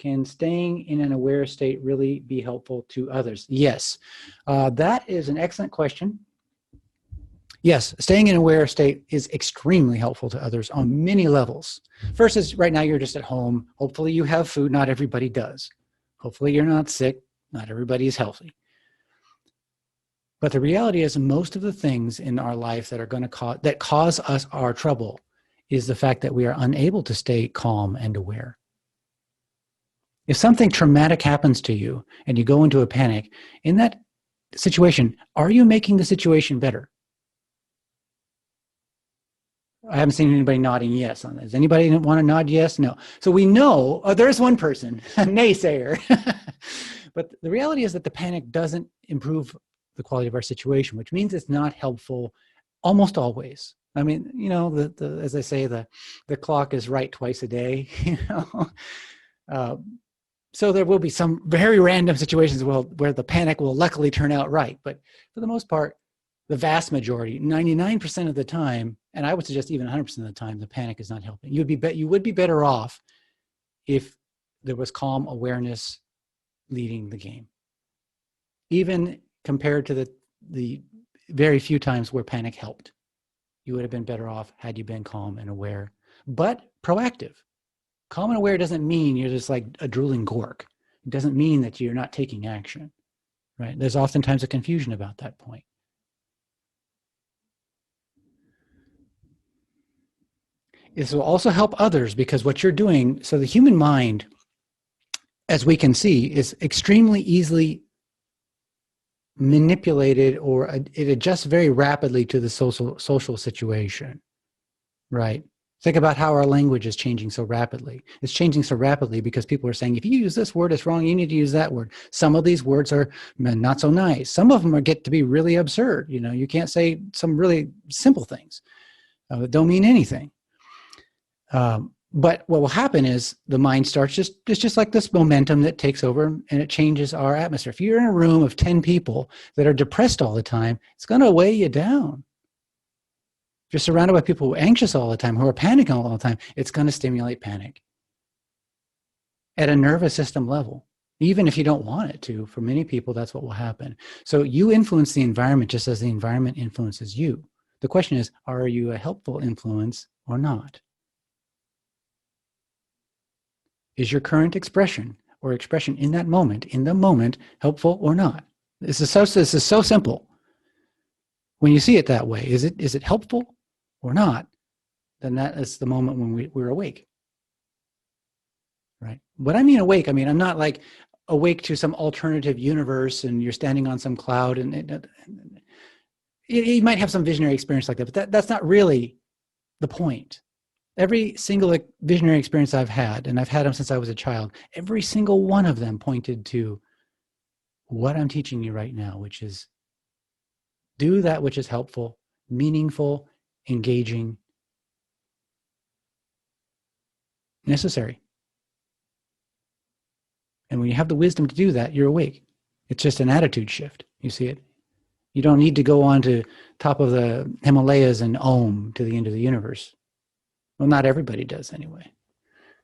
Can staying in an aware state really be helpful to others? Yes. That is an excellent question. Yes, staying in an aware state is extremely helpful to others on many levels. First is right now you're just at home. Hopefully you have food. Not everybody does. Hopefully you're not sick. Not everybody is healthy. But the reality is most of the things in our life that are going to cause us our trouble is the fact that we are unable to stay calm and aware. If something traumatic happens to you and you go into a panic, in that situation, are you making the situation better? I haven't seen anybody nodding yes on this. Does anybody want to nod yes? No. So we know, there's one person, a naysayer. But the reality is that the panic doesn't improve the quality of our situation, which means it's not helpful almost always. I mean, you know, as I say, the clock is right twice a day, you know. So there will be some very random situations where the panic will luckily turn out right. But for the most part, the vast majority, 99% of the time, and I would suggest even 100% of the time, the panic is not helping. You would be better off if there was calm awareness leading the game, even compared to the very few times where panic helped. You would have been better off had you been calm and aware, but proactive. Calm and aware doesn't mean you're just like a drooling gork. It doesn't mean that you're not taking action, right? There's oftentimes a confusion about that point. This will also help others because what you're doing, so the human mind, as we can see, is extremely easily manipulated, or it adjusts very rapidly to the social situation, right? Think about how our language is changing so rapidly. It's changing so rapidly because people are saying, if you use this word, it's wrong. You need to use that word. Some of these words are not so nice. Some of them get to be really absurd. You know, you can't say some really simple things that don't mean anything. But what will happen is the mind starts it's just like this momentum that takes over and it changes our atmosphere. If you're in a room of 10 people that are depressed all the time, it's going to weigh you down. If you're surrounded by people who are anxious all the time, who are panicking all the time, it's going to stimulate panic at a nervous system level. Even if you don't want it to, for many people, that's what will happen. So you influence the environment just as the environment influences you. The question is, are you a helpful influence or not? Is your current expression or expression in that moment, in the moment, helpful or not? This is so simple. When you see it that way, is it helpful or not? Then that is the moment when we're awake. Right? What I mean awake, I'm not like awake to some alternative universe and you're standing on some cloud and you might have some visionary experience like that, but that's not really the point. Every single visionary experience I've had, and I've had them since I was a child, every single one of them pointed to what I'm teaching you right now, which is do that which is helpful, meaningful, engaging, necessary. And when you have the wisdom to do that, you're awake. It's just an attitude shift. You see it? You don't need to go on to top of the Himalayas and Om to the end of the universe. Well, not everybody does anyway.